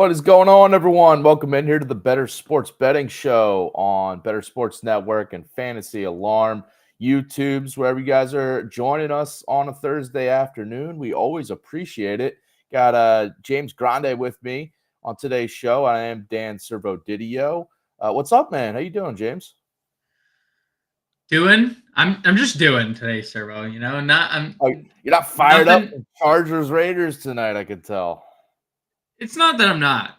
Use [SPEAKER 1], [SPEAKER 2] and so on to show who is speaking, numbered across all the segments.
[SPEAKER 1] What is going on, everyone? Welcome in here to the Bettor Sports Betting Show on Bettor Sports Network and Fantasy Alarm YouTubes, wherever you guys are joining us on a Thursday afternoon. We always appreciate it. Got James Grande with me on today's show. I am Dan Servodidio. What's up, man? How you doing, James?
[SPEAKER 2] I'm just doing today, Servo. I'm
[SPEAKER 1] Oh, you're not fired up
[SPEAKER 2] nothing.
[SPEAKER 1] for Chargers Raiders tonight, I could tell.
[SPEAKER 2] It's not that I'm not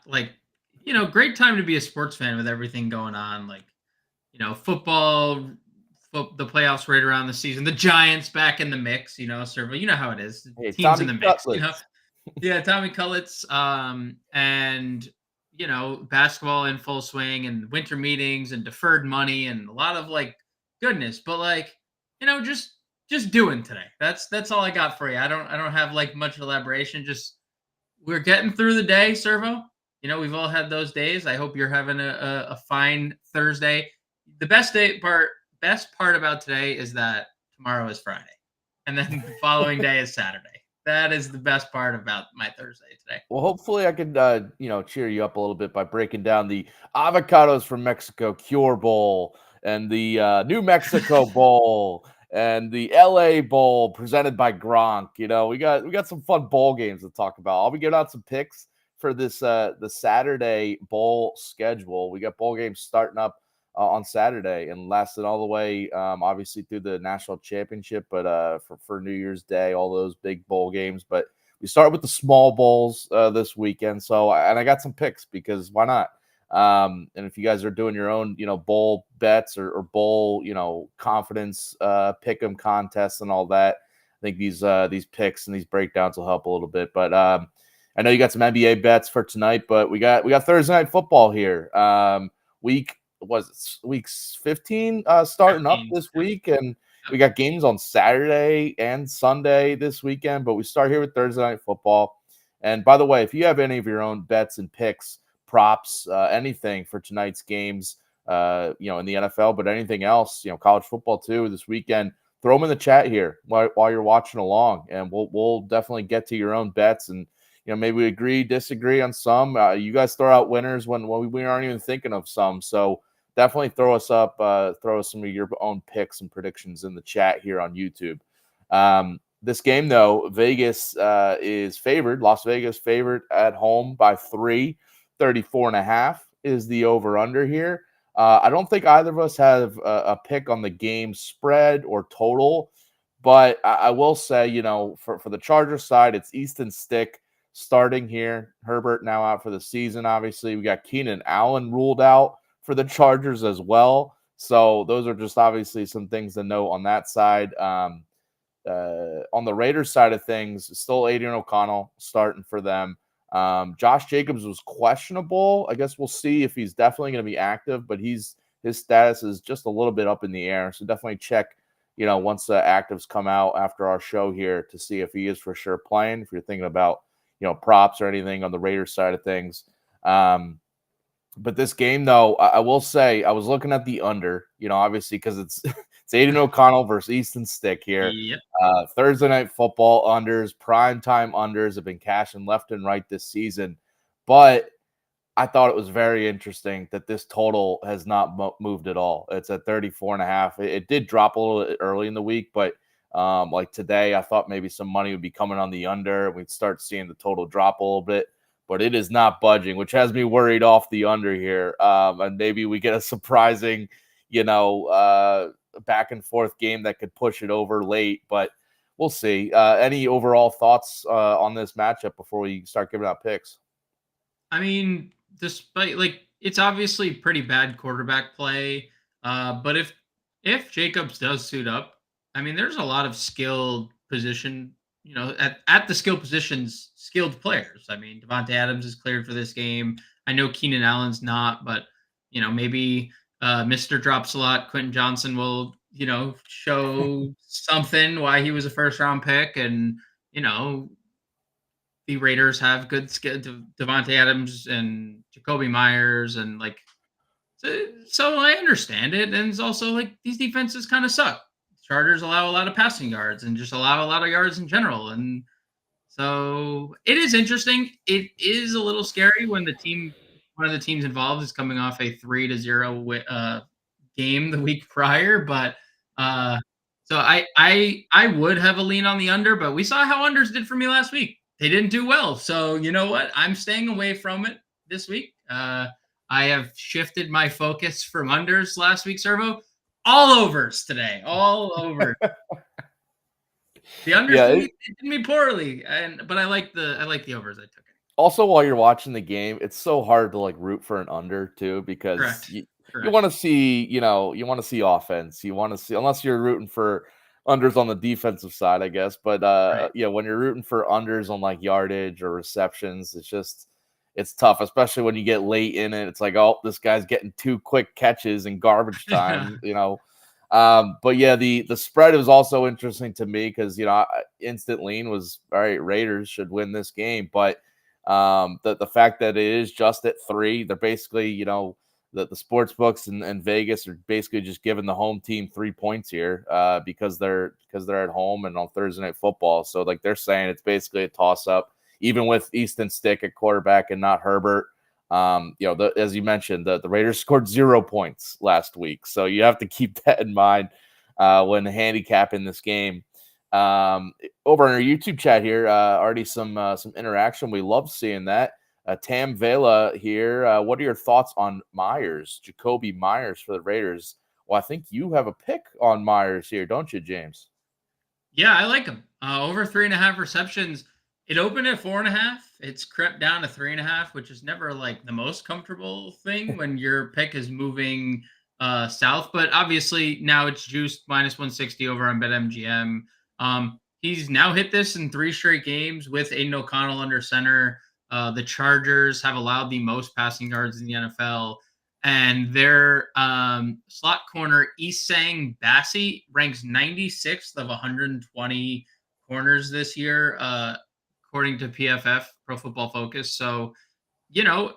[SPEAKER 2] great time to be a sports fan with everything going on. Football, the playoffs right around the season. The Giants back in the mix. Servo. You know how it is. The
[SPEAKER 1] Hey,
[SPEAKER 2] teams in
[SPEAKER 1] Tommy
[SPEAKER 2] the mix.
[SPEAKER 1] Cutlets.
[SPEAKER 2] Yeah, Tommy Cullets. And basketball in full swing and winter meetings and deferred money and a lot of goodness. But just doing today. That's all I got for you. I don't have much elaboration. Just we're getting through the day, Servo. We've all had those days. I hope you're having a fine Thursday. The best part about today is that tomorrow is Friday, and then the following day is Saturday. That is the best part about my Thursday today.
[SPEAKER 1] Well, hopefully I could, cheer you up a little bit by breaking down the Avocados from Mexico Cure Bowl and the New Mexico Bowl and the LA Bowl presented by Gronk. We got some fun bowl games to talk about. I'll be giving out some picks for this the Saturday bowl schedule. We got bowl games starting up on Saturday and lasting all the way, obviously through the national championship, but for New Year's Day, all those big bowl games, but. We start with the small bowls this weekend. And I got some picks because why not? And if you guys are doing your own, bowl bets or bowl, confidence pick 'em contests and all that, I think these picks and these breakdowns will help a little bit. But I know you got some NBA bets for tonight, but we got Thursday night football here. Weeks 15 starting up
[SPEAKER 2] 15.
[SPEAKER 1] this week, and we got games on Saturday and Sunday this weekend, but we start here with Thursday night football. And by the way, if you have any of your own bets and picks, props, anything for tonight's games, in the NFL, but anything else, college football too this weekend, throw them in the chat here while you're watching along, and we'll definitely get to your own bets and. Maybe we agree, disagree on some. You guys throw out winners when we aren't even thinking of some. So definitely throw us some of your own picks and predictions in the chat here on YouTube. This game, though, Vegas is favored. Las Vegas favored at home by 34.5 is the over-under here. I don't think either of us have a pick on the game spread or total, but I will say, for the Chargers side, it's Easton Stick starting here. Herbert now out for the season, obviously. We got Keenan Allen ruled out for the Chargers as well. So those are just obviously some things to note on that side. On the Raiders side of things, still Aiden O'Connell starting for them. Josh Jacobs was questionable. I guess we'll see if he's definitely going to be active, but his status is just a little bit up in the air. So definitely check, once the actives come out after our show here to see if he is for sure playing, if you're thinking about, props or anything on the Raiders side of things. But this game, though, I will say I was looking at the under, obviously because it's Aiden O'Connell versus Easton Stick here.
[SPEAKER 2] Yep.
[SPEAKER 1] Thursday night football unders, primetime unders have been cashing left and right this season. But I thought it was very interesting that this total has not moved at all. It's at 34.5. It did drop a little bit early in the week, but like today, I thought maybe some money would be coming on the under. We'd start seeing the total drop a little bit. But it is not budging, which has me worried off the under here. And maybe we get a surprising, back and forth game that could push it over late. But we'll see. Any overall thoughts on this matchup before we start giving out picks?
[SPEAKER 2] I mean, despite it's obviously pretty bad quarterback play. But if Jacobs does suit up, I mean, there's a lot of skilled position, at the skill positions, skilled players. I mean, Devontae Adams is cleared for this game. I know Keenan Allen's not, but maybe Mr. Drops a lot. Quentin Johnson will, show something why he was a first round pick, and the Raiders have good skill. Devontae Adams and Jacoby Myers, and so I understand it. And it's also these defenses kind of suck. Chargers allow a lot of passing yards and just allow a lot of yards in general. And So it is interesting. It is a little scary when one of the teams involved is coming off a 3-0 game the week prior. But uh, so I would have a lean on the under, but we saw how unders did for me last week. They didn't do well. So you know what? I'm staying away from it this week. I have shifted my focus from unders last week, Servo. All overs today. All over. The unders
[SPEAKER 1] Yeah.
[SPEAKER 2] did me poorly, but I like the overs. I took it.
[SPEAKER 1] Also, while you're watching the game, it's so hard to like root for an under too because
[SPEAKER 2] Correct.
[SPEAKER 1] you
[SPEAKER 2] Correct.
[SPEAKER 1] want to see, you want to see offense. You want to see, unless you're rooting for unders on the defensive side, I guess. But
[SPEAKER 2] Right.
[SPEAKER 1] yeah, when you're rooting for unders on like yardage or receptions, it's tough, especially when you get late in it. It's like, oh, this guy's getting 2 quick catches in garbage time. But yeah, the spread was also interesting to me because instant lean was all right. Raiders should win this game, but the fact that it is just at 3, they're basically the sports books and Vegas are basically just giving the home team 3 points here because they're at home and on Thursday Night Football. So like they're saying it's basically a toss up, even with Easton Stick at quarterback and not Herbert. As you mentioned, the Raiders scored 0 points last week, so you have to keep that in mind when handicapping this game. Over on our YouTube chat here, already some interaction. We love seeing that. Tam Vela here. What are your thoughts on Myers, Jacoby Myers for the Raiders? Well, I think you have a pick on Myers here, don't you, James?
[SPEAKER 2] Yeah, I like him. Over 3.5 receptions. It opened at 4.5. It's crept down to 3.5, which is never like the most comfortable thing when your pick is moving south. But obviously now it's juiced -160 over on BetMGM. He's now hit this in 3 straight games with Aiden O'Connell under center. The Chargers have allowed the most passing yards in the NFL. And their slot corner, Isang Bassi, ranks 96th of 120 corners this year, according to PFF, Pro Football Focus. So,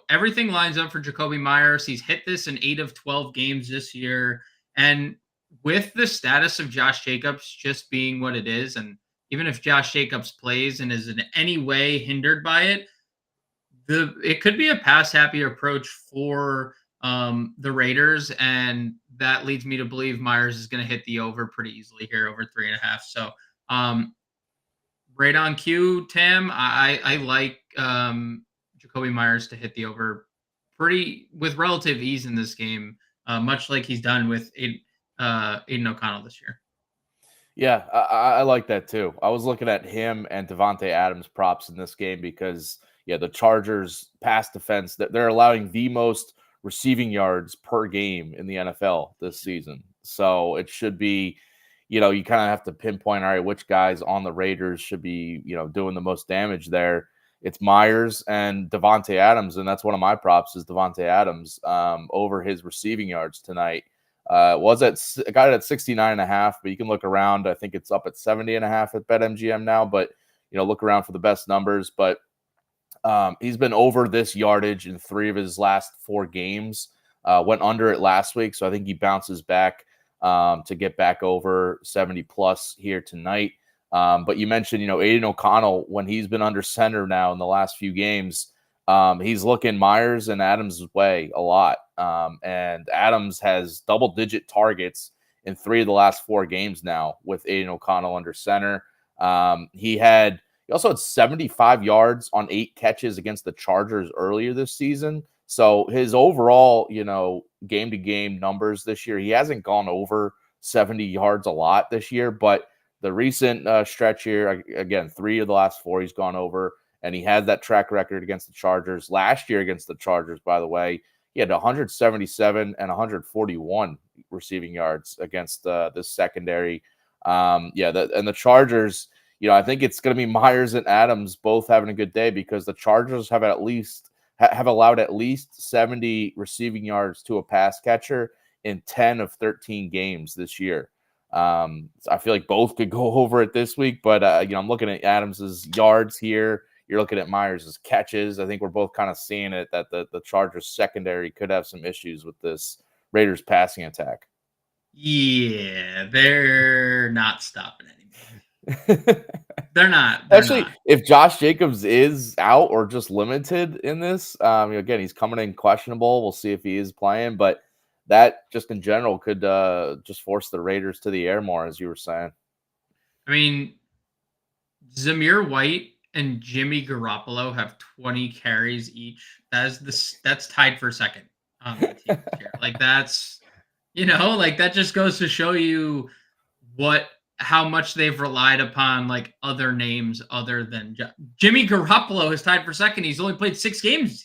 [SPEAKER 2] everything lines up for Jacoby Myers. He's hit this in 8 of 12 games this year. And with the status of Josh Jacobs just being what it is, and even if Josh Jacobs plays and is in any way hindered by it, it could be a pass happy approach for the Raiders, and that leads me to believe Myers is going to hit the over pretty easily here, over 3.5. So, right on cue, Tim. I like Jacoby Myers to hit the over pretty with relative ease in this game, much like he's done with Aiden O'Connell this year.
[SPEAKER 1] Yeah, I like that too. I was looking at him and Devontae Adams props in this game because, yeah, the Chargers pass defense, that they're allowing the most receiving yards per game in the NFL this season. So it should be, you kind of have to pinpoint, all right, which guys on the Raiders should be, doing the most damage there. It's Myers and Devontae Adams, and that's one of my props is Devontae Adams over his receiving yards tonight. Got it at 69.5, but you can look around. I think it's up at 70.5 at BetMGM now, but look around for the best numbers. But he's been over this yardage in 3 of his last 4 games. Went under it last week, so I think he bounces back to get back over 70 plus here tonight. But you mentioned, Aiden O'Connell, when he's been under center now in the last few games, he's looking Myers and Adams' way a lot. And Adams has double-digit targets in 3 of the last 4 games now with Aiden O'Connell under center. He also had 75 yards on 8 catches against the Chargers earlier this season. So his overall, game-to-game numbers this year, he hasn't gone over 70 yards a lot this year, but the recent stretch here, again, 3 of the last 4 he's gone over, and he has that track record against the Chargers. Last year against the Chargers, by the way, he had 177 and 141 receiving yards against this secondary. And the Chargers, I think it's going to be Myers and Adams both having a good day because the Chargers have allowed at least 70 receiving yards to a pass catcher in 10 of 13 games this year. I feel like both could go over it this week, but I'm looking at Adams's yards here. You're looking at Myers' catches. I think we're both kind of seeing it that the Chargers secondary could have some issues with this Raiders passing attack.
[SPEAKER 2] Yeah, they're not stopping anymore. They're not. They're
[SPEAKER 1] Especially
[SPEAKER 2] not.
[SPEAKER 1] if Josh Jacobs is out or just limited in this. Again, he's coming in questionable. We'll see if he is playing, but that just in general could just force the Raiders to the air more, as you were saying.
[SPEAKER 2] I mean, Zamir White and Jimmy Garoppolo have 20 carries each. That's tied for second on the team this year. Like that's like that just goes to show you how much they've relied upon like other names other than Jimmy Garoppolo is tied for second. He's only played 6 games.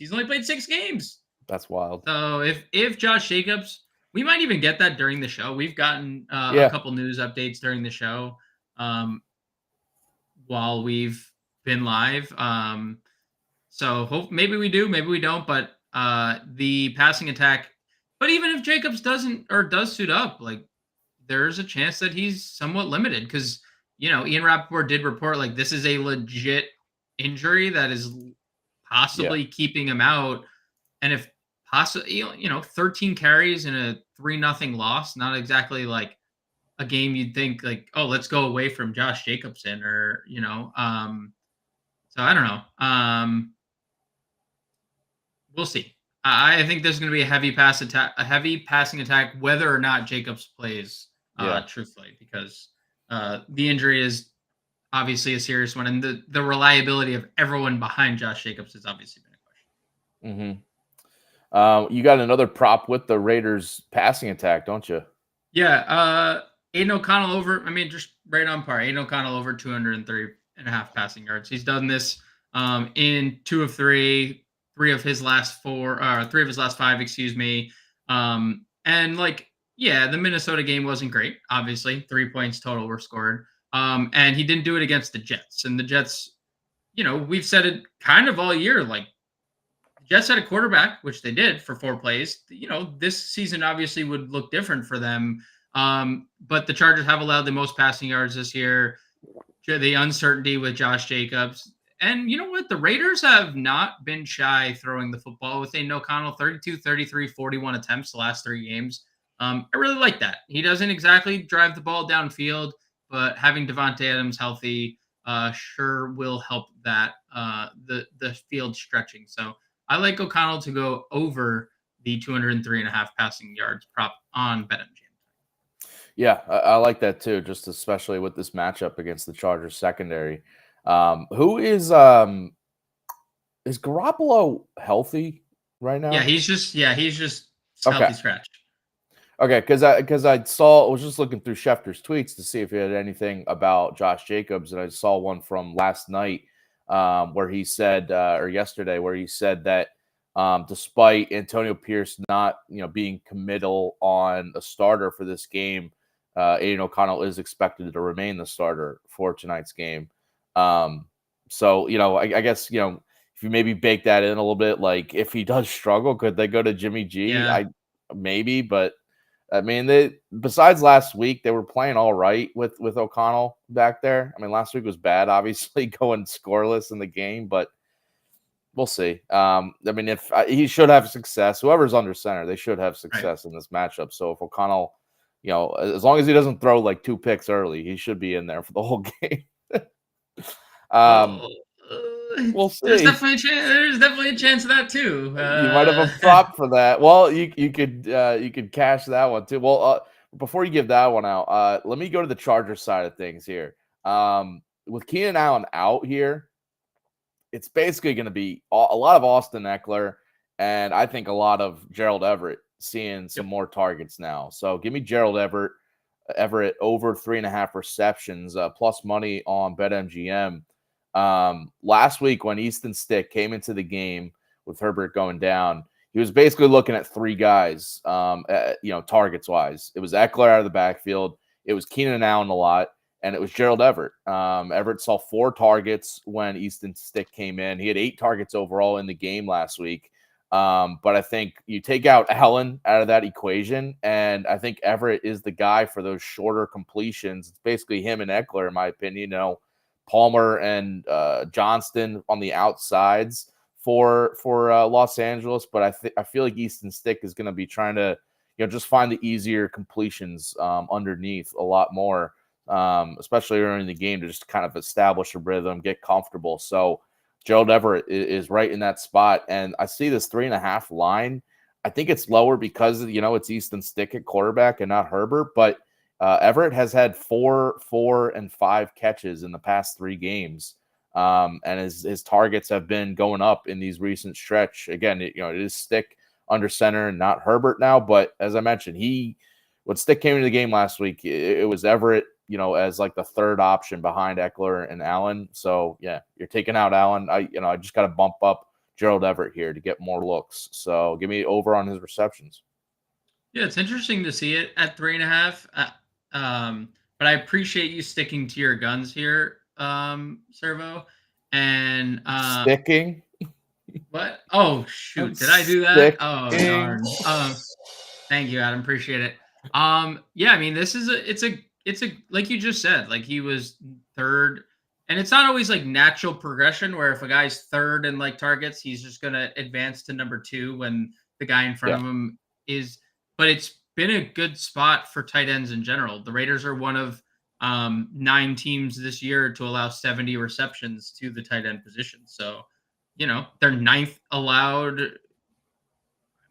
[SPEAKER 1] That's wild.
[SPEAKER 2] So if Josh Jacobs, we might even get that during the show. We've gotten a
[SPEAKER 1] Yeah.
[SPEAKER 2] couple news updates during the show. While we've been live. So maybe we do, maybe we don't. But the passing attack. But even if Jacobs does suit up, like there's a chance that he's somewhat limited because Ian Rappaport did report like this is a legit injury that is possibly keeping him out, and if possibly 13 carries in a 3-0 loss, not exactly like a game you'd think like, oh, let's go away from Josh Jacobson or, so I don't know. We'll see. I think there's going to be a heavy passing attack, whether or not Jacobs plays, truthfully, because the injury is obviously a serious one. And the reliability of everyone behind Josh Jacobs has obviously been a question.
[SPEAKER 1] Mm-hmm. You got another prop with the Raiders passing attack, don't you?
[SPEAKER 2] Yeah. Aiden O'Connell over, just right on par. Aiden O'Connell over 203.5 passing yards. He's done this in 2 of 3 of his last 4, 3 of his last 5, excuse me. And the Minnesota game wasn't great. Obviously, 3 points total were scored. And he didn't do it against the Jets. And the Jets, we've said it kind of all year, like the Jets had a quarterback, which they did for 4 plays. This season obviously would look different for them. But the Chargers have allowed the most passing yards this year. The uncertainty with Josh Jacobs. And you know what? The Raiders have not been shy throwing the football with Aiden O'Connell, 32, 33, 41 attempts the last 3 games. I really like that. He doesn't exactly drive the ball downfield, but having Devontae Adams healthy sure will help that, the field stretching. So I like O'Connell to go over the 203.5 passing yards prop on BetMGM.
[SPEAKER 1] Yeah, I like that too, just especially with this matchup against the Chargers secondary. Who is Garoppolo healthy right now?
[SPEAKER 2] Yeah, he's just healthy scratch.
[SPEAKER 1] Okay, because I was just looking through Schefter's tweets to see if he had anything about Josh Jacobs, and I saw one from last night where he said, or yesterday, where he said that despite Antonio Pierce not being committal on a starter for this game, Aiden O'Connell is expected to remain the starter for tonight's game. So I guess if you maybe bake that in a little bit, like if he does struggle, could they go to Jimmy G?
[SPEAKER 2] Yeah.
[SPEAKER 1] Maybe, but they besides last week, they were playing all right with O'Connell back there. Last week was bad, obviously going scoreless in the game, but we'll see. If he should have success, whoever's under center, they should have success in this matchup. So if O'Connell, as long as he doesn't throw like 2 picks early, he should be in there for the whole game. We'll see.
[SPEAKER 2] There's definitely a chance of that too.
[SPEAKER 1] You might have a prop for that. Well, you could cash that one too. Well, before you give that one out, let me go to the Chargers side of things here. With Keenan Allen out here, it's basically going to be a lot of Austin Eckler, and I think a lot of Gerald Everett seeing some more targets now. So give me Gerald Everett over 3.5 receptions, plus money on BetMGM. Last week when Easton Stick came into the game with Herbert going down, he was basically looking at 3 guys, targets wise. It was Eckler out of the backfield, it was Keenan Allen a lot, and it was Gerald Everett. Everett saw 4 targets when Easton Stick came in. He had 8 targets overall in the game last week. But I think you take out Allen out of that equation, and I think Everett is the guy for those shorter completions. It's basically him and Eckler, in my opinion. Palmer and Johnston on the outsides for Los Angeles, but I feel like Easton Stick is going to be trying to just find the easier completions underneath a lot more. especially early in the game to just kind of establish a rhythm, get comfortable. So Gerald Everett is right in that spot. And I see this 3.5 line. I think it's lower because, it's Easton Stick at quarterback and not Herbert. But Everett has had 4, 4, and 5 catches in the past 3 games. And his targets have been going up in these recent stretch. Again, it is Stick under center and not Herbert now. But as I mentioned, when Stick came into the game last week, it was Everett, as like the third option behind Eckler and Allen. So yeah, you're taking out Allen. I just got to bump up Gerald Everett here to get more looks. So give me over on his receptions.
[SPEAKER 2] Yeah, it's interesting to see it at 3.5. But I appreciate you sticking to your guns here, Servo. And
[SPEAKER 1] Sticking.
[SPEAKER 2] what? Oh shoot, did I do that? Oh darn. Thank you, Adam. Appreciate it. Yeah, I mean, this is it's a like you just said, like he was third, and it's not always like natural progression where if a guy's third in like targets, he's just gonna advance to number 2 when the guy in front
[SPEAKER 1] Yeah.
[SPEAKER 2] of him is. But it's been a good spot for tight ends in general. The Raiders are one of 9 teams this year to allow 70 receptions to the tight end position. So, they're 9th allowed. I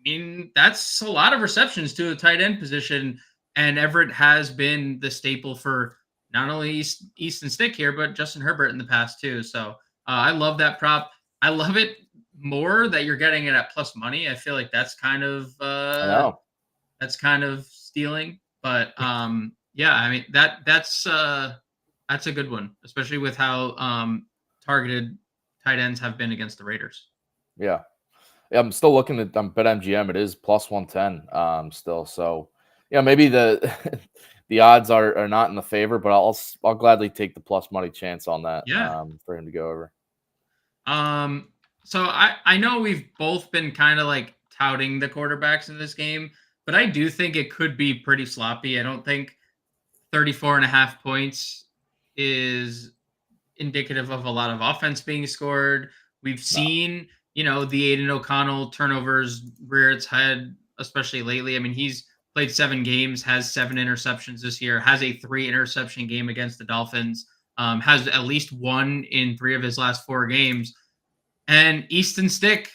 [SPEAKER 2] mean, that's a lot of receptions to a tight end position. And Everett has been the staple for not only Easton Stick here, but Justin Herbert in the past too. So I love that prop. I love it more that you're getting it at plus money. I feel like that's kind of
[SPEAKER 1] I know.
[SPEAKER 2] stealing. But yeah, I mean that's a good one, especially with how targeted tight ends have been against the Raiders.
[SPEAKER 1] Yeah. I'm still looking at BetMGM. It is plus 110 still. So yeah, maybe the the odds are not in the favor, but I'll gladly take the plus money chance on that
[SPEAKER 2] Yeah.
[SPEAKER 1] for him to go over.
[SPEAKER 2] So I know we've both been kind of like touting the quarterbacks in this game, but I do think it could be pretty sloppy. I don't think 34.5 points is indicative of a lot of offense being scored. We've
[SPEAKER 1] No.
[SPEAKER 2] seen, the Aiden O'Connell turnovers rear its head, especially lately. I mean, he's played 7 games, has 7 interceptions this year, has a 3 interception game against the Dolphins, has at least 1 in 3 of his last 4 games. And Easton Stick,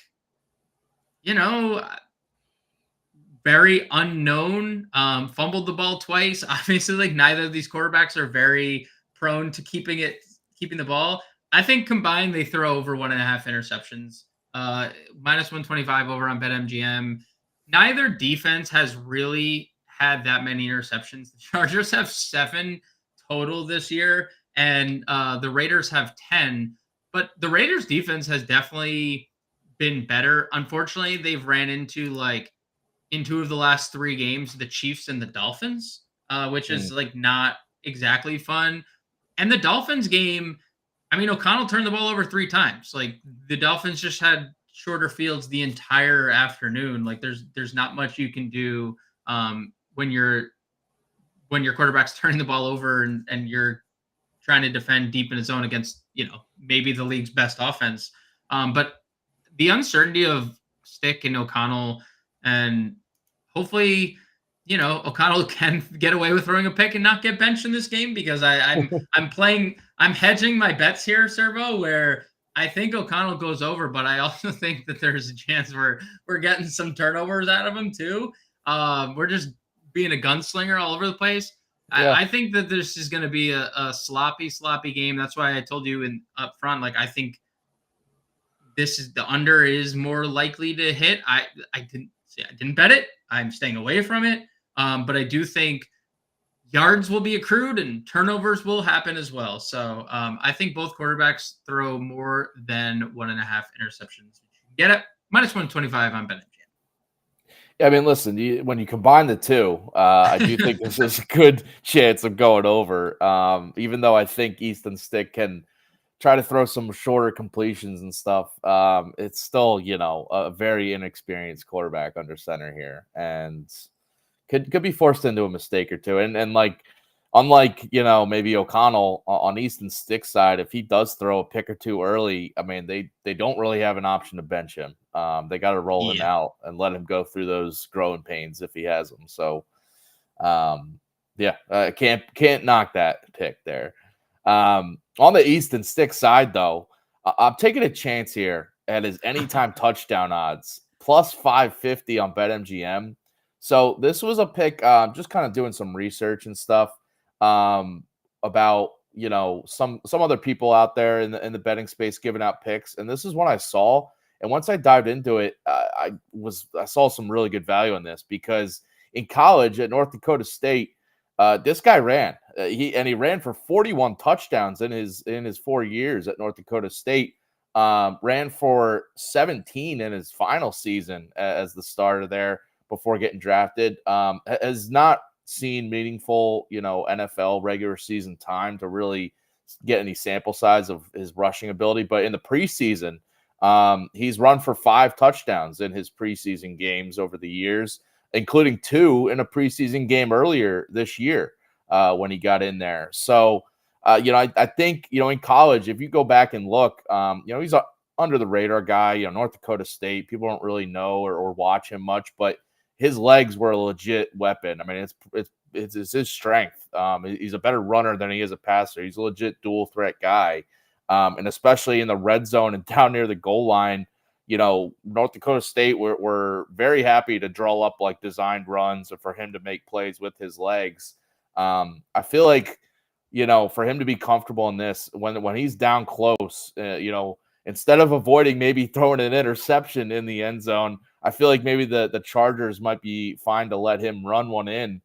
[SPEAKER 2] very unknown, fumbled the ball twice. Obviously, like neither of these quarterbacks are very prone to keeping the ball. I think combined they throw over 1.5 interceptions. Minus 125 over on BetMGM. Neither defense has really had that many interceptions. The Chargers have 7 total this year, and the Raiders have 10. But the Raiders defense has definitely been better. Unfortunately, they've ran into in 2 of the last 3 games, the Chiefs and the Dolphins, which is like not exactly fun. And the Dolphins game, I mean, O'Connell turned the ball over 3 times. Like the Dolphins just had shorter fields the entire afternoon. Like there's not much you can do when your quarterback's turning the ball over and you're trying to defend deep in the zone against, maybe the league's best offense. But the uncertainty of Stick and O'Connell, and hopefully, O'Connell can get away with throwing a pick and not get benched in this game, because I'm hedging my bets here, Servo, where I think O'Connell goes over, but I also think that there's a chance we're getting some turnovers out of him too. We're just being a gunslinger all over the place.
[SPEAKER 1] Yeah.
[SPEAKER 2] I think that this is going to be a sloppy game. That's why I told you up front, like I think the under is more likely to hit. I didn't bet it. I'm staying away from it. But I do think yards will be accrued and turnovers will happen as well. So I think both quarterbacks throw more than 1.5 interceptions. Get it? Minus 125 on BetMGM.
[SPEAKER 1] I mean, listen, when you combine the two, I do think this is a good chance of going over. Even though I think Easton Stick can try to throw some shorter completions and stuff, it's still, a very inexperienced quarterback under center here, and could be forced into a mistake or two. And like, unlike, maybe O'Connell on Easton Stick's side, if he does throw a pick or 2 early, I mean, they don't really have an option to bench him. They got to roll him out and let him go through those growing pains if he has them. So, Yeah, can't knock that pick there. On the Easton Stick side, though, I'm taking a chance here at his anytime touchdown odds plus 550 on BetMGM. So this was a pick. Just kind of doing some research and stuff about some other people out there in the betting space giving out picks, and this is what I saw. And once I dived into it, I saw some really good value in this because in college at North Dakota State. This guy ran. He ran for 41 touchdowns in his 4 years at North Dakota State. Ran for 17 in his final season as the starter there before getting drafted. Has not seen meaningful, NFL regular season time to really get any sample size of his rushing ability. But in the preseason, he's run for 5 touchdowns in his preseason games over the years, including 2 in a preseason game earlier this year when he got in there. So, I think, in college, if you go back and look, he's a under the radar guy, North Dakota State, people don't really know or watch him much, but his legs were a legit weapon. I mean, it's his strength. He's a better runner than he is a passer. He's a legit dual threat guy. And especially in the red zone and down near the goal line, North Dakota State were very happy to draw up like designed runs or for him to make plays with his legs. I feel like, for him to be comfortable in this when he's down close, instead of avoiding maybe throwing an interception in the end zone, I feel like maybe the Chargers might be fine to let him run one in.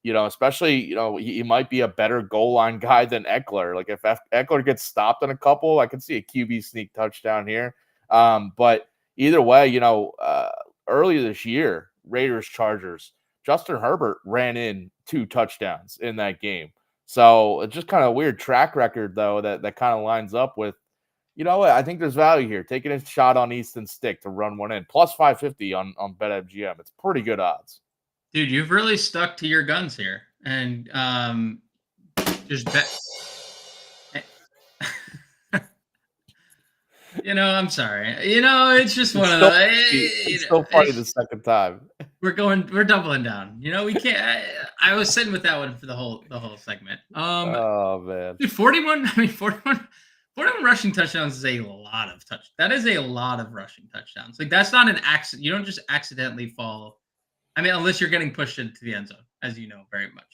[SPEAKER 1] Especially, he might be a better goal line guy than Eckler. Like if Eckler gets stopped in a couple, I could see a QB sneak touchdown here. But either way, earlier this year, Raiders Chargers, Justin Herbert ran in 2 touchdowns in that game. So it's just kind of a weird track record, though, that kind of lines up with, I think there's value here. Taking a shot on Easton Stick to run one in. Plus 550 on BetMGM. It's pretty good odds.
[SPEAKER 2] Dude, you've really stuck to your guns here. And just bet. I'm sorry. It's just one of those.
[SPEAKER 1] It's still funny the second time.
[SPEAKER 2] We're doubling down. We can't. I was sitting with that one for the whole segment.
[SPEAKER 1] Oh man,
[SPEAKER 2] dude, 41. I mean, 41 rushing touchdowns is a lot of touch. That is a lot of rushing touchdowns. Like that's not an accident. You don't just accidentally fall. I mean, unless you're getting pushed into the end zone, as you know very much.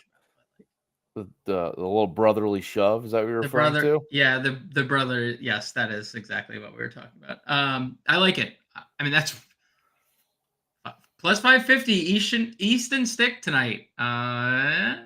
[SPEAKER 1] The little brotherly shove, is that what you're referring to?
[SPEAKER 2] Yeah, the brother. Yes, that is exactly what we were talking about. I like it. I mean, that's plus 550 Easton Stick tonight. I'll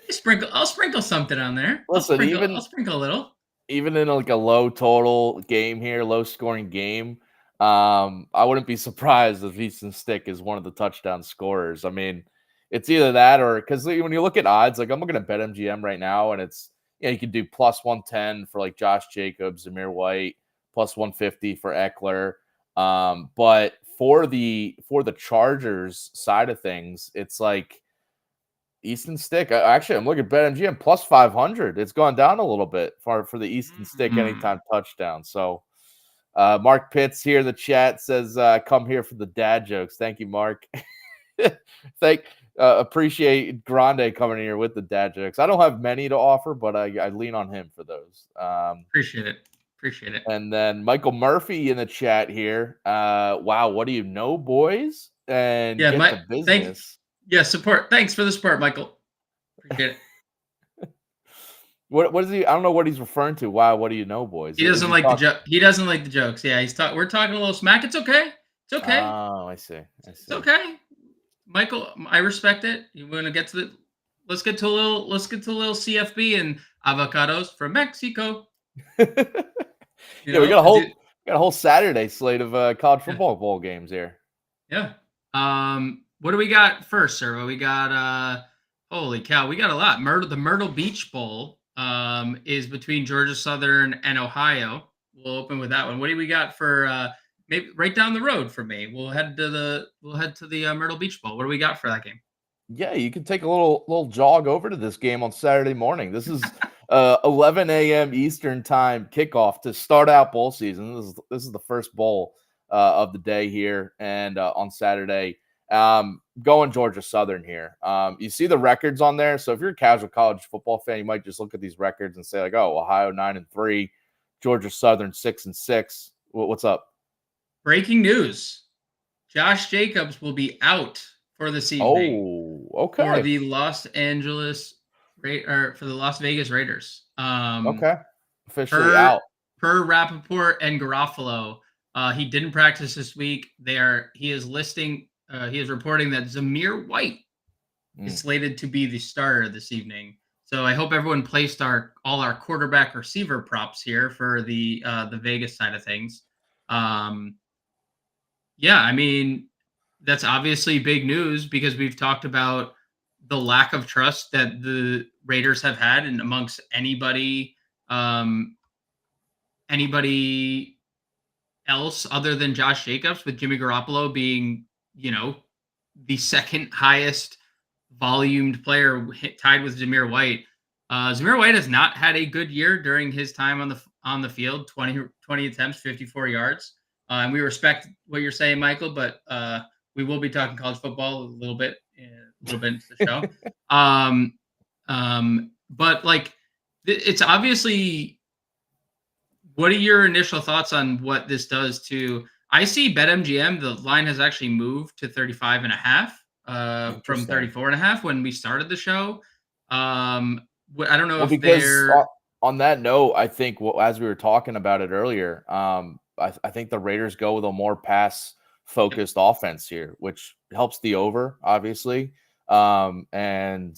[SPEAKER 2] sprinkle something on there.
[SPEAKER 1] Listen,
[SPEAKER 2] I'll sprinkle a little.
[SPEAKER 1] Even in like a low total game here, low scoring game, I wouldn't be surprised if Easton Stick is one of the touchdown scorers. I mean, it's either that or because when you look at odds, like I'm looking at BetMGM right now, and it's you can do plus 110 for like Josh Jacobs, Zamir White, plus 150 for Eckler. But for the Chargers side of things, it's like Easton Stick. I'm looking at BetMGM plus 500. It's gone down a little bit for the Easton Stick anytime touchdown. So Mark Pitts here in the chat says, come here for the dad jokes. Thank you, Mark. Appreciate Grande coming here with the dad jokes. I don't have many to offer, but I lean on him for those.
[SPEAKER 2] Appreciate it.
[SPEAKER 1] And then Michael Murphy in the chat here. Wow, what do you know, boys? And
[SPEAKER 2] yeah,
[SPEAKER 1] get the business.
[SPEAKER 2] Support. Thanks for the support, Michael. Appreciate it.
[SPEAKER 1] What is he? I don't know what he's referring to. Wow, what do you know, boys?
[SPEAKER 2] He doesn't like the joke. He doesn't like the jokes. Yeah, we're talking a little smack. It's okay. It's okay.
[SPEAKER 1] Oh, I see.
[SPEAKER 2] It's okay. Michael, I respect it. You want to get to let's get to a little CFB and avocados from Mexico.
[SPEAKER 1] We got a whole Saturday slate of college football bowl games here.
[SPEAKER 2] Yeah. What do we got first, Servo? We got holy cow, we got a lot. The Myrtle Beach Bowl is between Georgia Southern and Ohio. We'll open with that one. What do we got for maybe right down the road from me? We'll head to the Myrtle Beach Bowl. What do we got for that game?
[SPEAKER 1] Yeah, you can take a little jog over to this game on Saturday morning. This is 11 a.m. Eastern time kickoff to start out bowl season. This is the first bowl of the day here, and on Saturday Going Georgia Southern here. You see the records on there. So if you're a casual college football fan, you might just look at these records and say like, oh, Ohio 9-3, Georgia Southern 6-6. What's up?
[SPEAKER 2] Breaking news. Josh Jacobs will be out for this evening
[SPEAKER 1] Oh,
[SPEAKER 2] for
[SPEAKER 1] okay.
[SPEAKER 2] the Los Vegas Raiders.
[SPEAKER 1] Okay. Officially
[SPEAKER 2] Per
[SPEAKER 1] out.
[SPEAKER 2] Rappaport and Garofalo, he didn't practice this week. He is reporting that Zamir White is slated to be the starter this evening. So I hope everyone placed all our quarterback receiver props here for the Vegas side of things. Yeah, I mean, that's obviously big news because we've talked about the lack of trust that the Raiders have had and amongst anybody else other than Josh Jacobs, with Jimmy Garoppolo being, the second highest volumed player tied with Zamir White. Zamir White has not had a good year during his time on the field. 20 attempts, 54 yards. And we respect what you're saying, Michael, but we will be talking college football a little bit into the show. But like, it's obviously. What are your initial thoughts on what this does to? I see BetMGM. The line has actually moved to 35.5 from 34.5 when we started the show. I don't know if
[SPEAKER 1] because
[SPEAKER 2] they're
[SPEAKER 1] on that note, I think as we were talking about it earlier, I think the Raiders go with a more pass focused offense here, which helps the over, obviously. And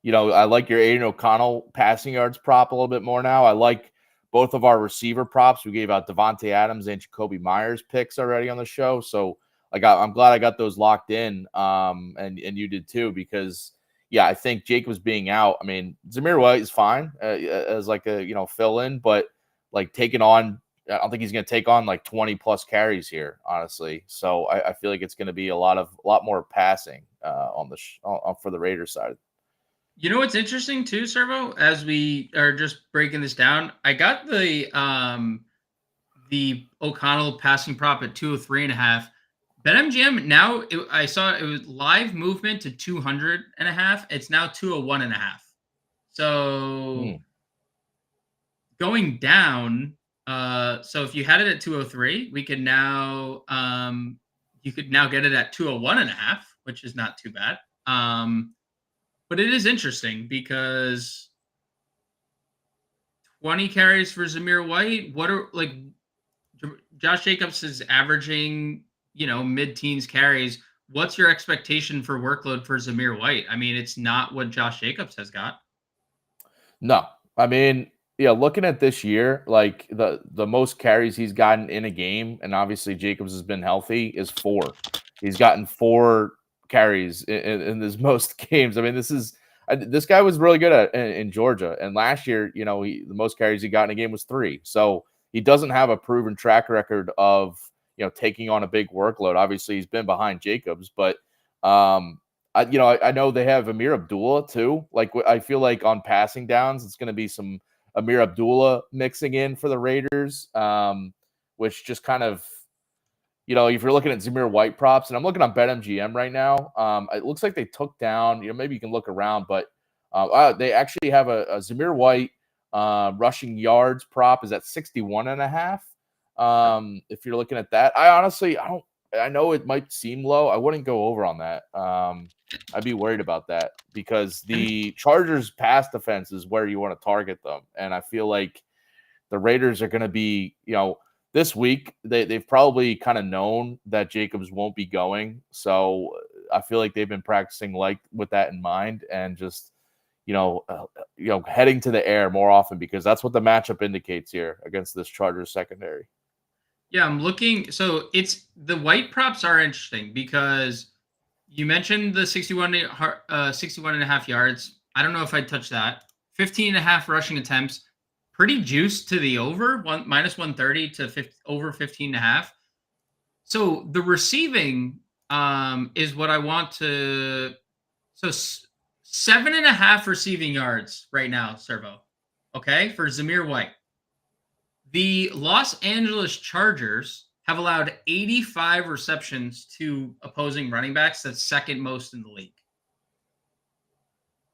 [SPEAKER 1] I like your Aiden O'Connell passing yards prop a little bit more now. I like both of our receiver props. We gave out Devontae Adams and Jacoby Myers picks already on the show. So I'm glad I got those locked in. And you did too, because yeah, I think Jacobs being out, I mean, Zamir White is fine as like a, fill in, but like taking on, I don't think he's going to take on like 20 plus carries here, honestly. So I feel like it's going to be a lot more passing for the Raiders side.
[SPEAKER 2] You know what's interesting too, Servo? As we are just breaking this down, I got the O'Connell passing prop at 203.5. BetMGM now I saw it was live movement to 200.5. It's now 201.5. So going down. So if you had it at 203, we could now you could now get it at 201.5, which is not too bad. But it is interesting because 20 carries for Zamir White. What are like Josh Jacobs is averaging, mid-teens carries. What's your expectation for workload for Zamir White? I mean, it's not what Josh Jacobs has got.
[SPEAKER 1] No, I mean, looking at this year, like the most carries he's gotten in a game, and obviously Jacobs has been healthy, is 4. He's gotten 4 carries in his most games. I mean, this guy was really good in Georgia, and last year, the most carries he got in a game was 3. So he doesn't have a proven track record of taking on a big workload. Obviously, he's been behind Jacobs, but I know they have Amir Abdullah too. Like I feel like on passing downs, it's going to be some Amir Abdullah mixing in for the Raiders, which just kind of. If you're looking at Zamir White props, and I'm looking on BetMGM right now, it looks like they took down, maybe you can look around, but they actually have a Zamir White rushing yards prop is at 61.5. If you're looking at that, I know it might seem low. I wouldn't go over on that. I'd be worried about that because the Chargers pass defense is where you want to target them. And I feel like the Raiders are going to be, this week, they've probably kind of known that Jacobs won't be going. So I feel like they've been practicing with that in mind and just, heading to the air more often because that's what the matchup indicates here against this Chargers secondary.
[SPEAKER 2] Yeah, I'm looking. So the White props are interesting because you mentioned the 61.5 yards. I don't know if I'd touch that. 15.5 rushing attempts. Pretty juiced to the over, minus 130 to over 15.5. So the receiving is what I want to. So 7.5 receiving yards right now, Servo. Okay, for Zamir White. The Los Angeles Chargers have allowed 85 receptions to opposing running backs. That's second most in the league.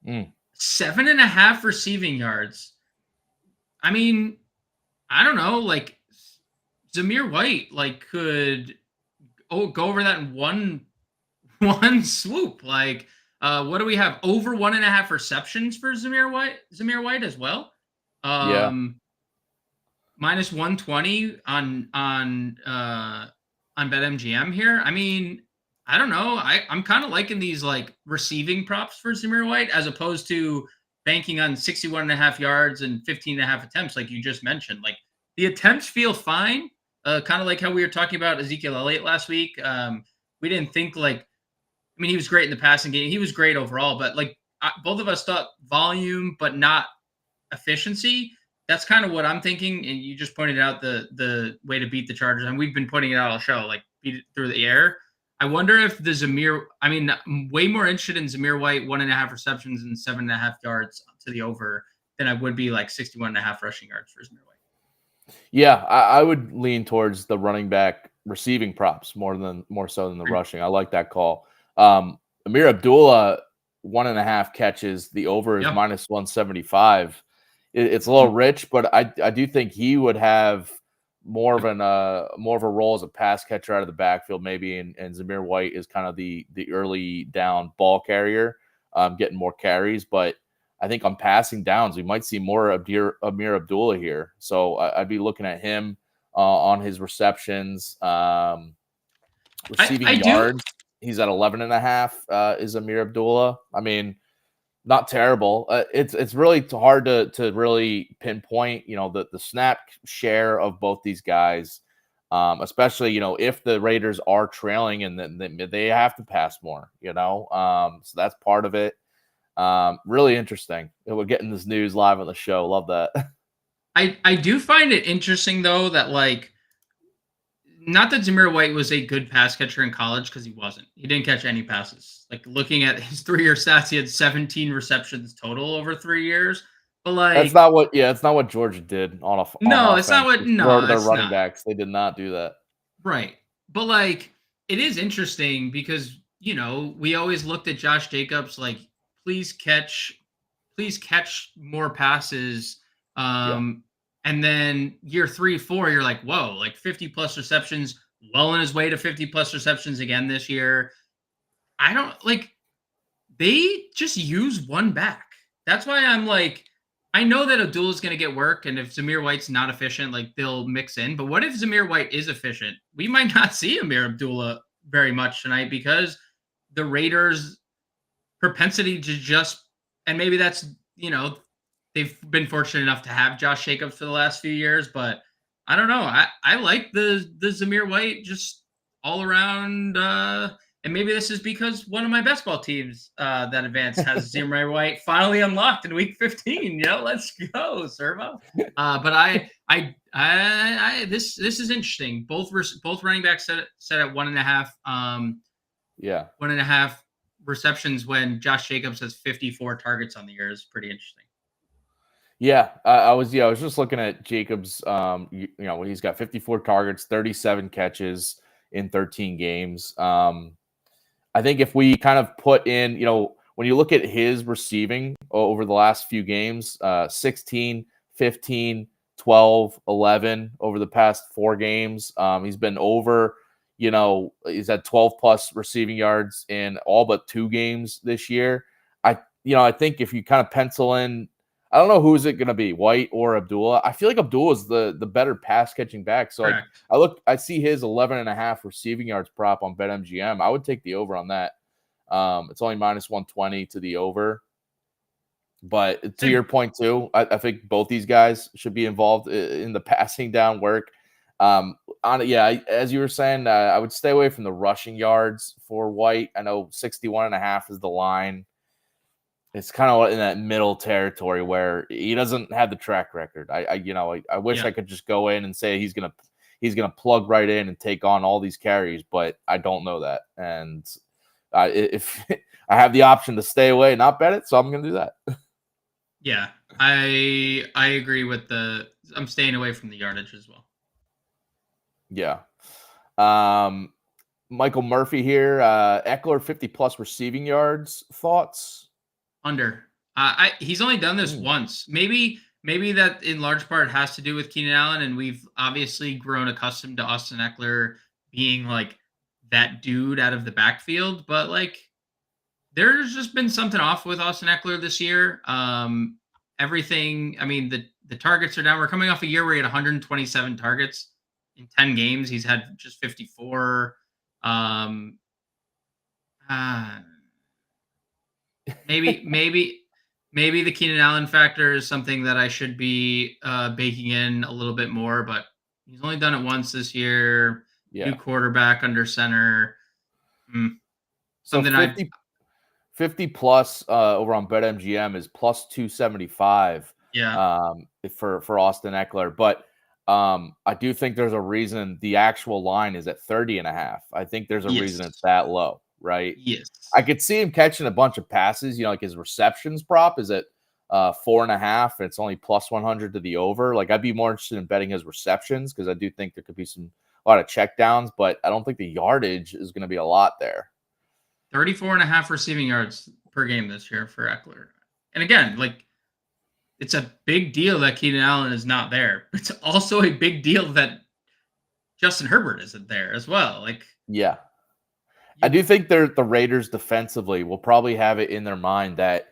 [SPEAKER 1] Mm.
[SPEAKER 2] 7.5 receiving yards. I mean, I don't know. Like Zamir White, like could go over that in one swoop. Like, what do we have? Over 1.5 receptions for Zamir White. Zamir White as well.
[SPEAKER 1] Yeah.
[SPEAKER 2] Minus 120 on BetMGM here. I mean, I don't know. I'm kind of liking these like receiving props for Zamir White as opposed to banking on 61.5 yards and 15.5 attempts, like you just mentioned. Like the attempts feel fine. Kind of like how we were talking about Ezekiel Elliott last week. We didn't think like, I mean, he was great in the passing game. He was great overall, but like both of us thought volume, but not efficiency. That's kind of what I'm thinking. And you just pointed out the way to beat the Chargers, and we've been pointing it out all show, like beat it through the air. I wonder if the Zamir. I mean, I'm way more interested in Zamir White 1.5 receptions and 7.5 yards to the over than I would be like 61.5 rushing yards for Zamir White.
[SPEAKER 1] Yeah, I would lean towards the running back receiving props more so than the rushing. I like that call. Amir Abdullah 1.5 catches. The over is
[SPEAKER 2] Yep.
[SPEAKER 1] minus 175. It's a little rich, but I do think he would have more of a role as a pass catcher out of the backfield, maybe. And Zamir White is kind of the early down ball carrier, getting more carries. But I think on passing downs, we might see more Amir Abdullah here. So I'd be looking at him on his receptions, receiving yards. He's at 11.5. Is Amir Abdullah? I mean, not terrible. It's really hard to really pinpoint, the snap share of both these guys, especially, if the Raiders are trailing and then they have to pass more, so that's part of it. Really interesting. We're getting this news live on the show. Love that.
[SPEAKER 2] I do find it interesting though that like not that Zamir White was a good pass catcher in college because he wasn't. He didn't catch any passes. Like looking at his 3-year stats, he had 17 receptions total over 3 years. But like
[SPEAKER 1] It's not what Georgia did on
[SPEAKER 2] no,
[SPEAKER 1] offense.
[SPEAKER 2] it's not what
[SPEAKER 1] Throw
[SPEAKER 2] no,
[SPEAKER 1] to their
[SPEAKER 2] it's
[SPEAKER 1] running
[SPEAKER 2] not.
[SPEAKER 1] backs. They did not do that.
[SPEAKER 2] Right. But like it is interesting because we always looked at Josh Jacobs like please catch more passes.
[SPEAKER 1] Yeah.
[SPEAKER 2] And then year 3, 4, you're like, whoa, like 50 plus receptions, well on his way to 50 plus receptions again this year. I don't like they just use one back. That's why I'm like, I know that Abdullah is going to get work, and if Zamir White's not efficient, like they'll mix in. But what if Zamir White is efficient? We might not see Amir Abdullah very much tonight because the Raiders' propensity to just, and maybe that's they've been fortunate enough to have Josh Jacobs for the last few years, but I don't know. I like the Zamir White just all around. And maybe this is because one of my best ball teams that advanced has Zamir White finally unlocked in week 15. Let's go, Servo. But this is interesting. Both running backs set at 1.5.
[SPEAKER 1] Yeah.
[SPEAKER 2] 1.5 receptions when Josh Jacobs has 54 targets on the year is pretty interesting.
[SPEAKER 1] Yeah, I was just looking at Jacobs. He's got 54 targets, 37 catches in 13 games. I think if we kind of put in, when you look at his receiving over the last few games, 16, 15, 12, 11 over the past 4 games, he's been over, he's had 12 plus receiving yards in all but 2 games this year. I think if you kind of pencil in, I don't know who's it going to be, White or Abdullah. I feel like Abdullah is the better pass catching back. So I see his 11.5 receiving yards prop on BetMGM. I would take the over on that. It's only minus 120 to the over. But to your point too, I think both these guys should be involved in the passing down work. As you were saying, I would stay away from the rushing yards for White. I know 61.5 is the line. It's kind of in that middle territory where he doesn't have the track record. I wish I could just go in and say he's gonna plug right in and take on all these carries, but I don't know that. And if I have the option to stay away, not bet it, so I'm gonna do that.
[SPEAKER 2] Yeah, I agree with I'm staying away from the yardage as well.
[SPEAKER 1] Yeah. Um, Michael Murphy here. Eckler 50+ receiving yards. Thoughts?
[SPEAKER 2] Under. He's only done this once. Maybe that in large part has to do with Keenan Allen, and we've obviously grown accustomed to Austin Eckler being like that dude out of the backfield. But like, there's just been something off with Austin Eckler this year. Everything. I mean, the targets are down. We're coming off a year where he had 127 targets in 10 games. He's had just 54. Um, uh, maybe the Keenan Allen factor is something that I should be baking in a little bit more, but he's only done it once this year.
[SPEAKER 1] Yeah.
[SPEAKER 2] New quarterback under center.
[SPEAKER 1] So
[SPEAKER 2] Something
[SPEAKER 1] 50 plus over on BetMGM is plus 275
[SPEAKER 2] yeah.
[SPEAKER 1] For Austin Eckler. But I do think there's a reason the actual line is at 30.5. I think there's a reason it's that low, right?
[SPEAKER 2] Yes.
[SPEAKER 1] I could see him catching a bunch of passes. Like his receptions prop is at 4.5. And it's only plus 100 to the over. Like I'd be more interested in betting his receptions because I do think there could be a lot of checkdowns, but I don't think the yardage is going to be a lot there.
[SPEAKER 2] 34.5 receiving yards per game this year for Eckler. And again, like it's a big deal that Keenan Allen is not there. It's also a big deal that Justin Herbert isn't there as well. Like,
[SPEAKER 1] yeah. I do think the Raiders defensively will probably have it in their mind that,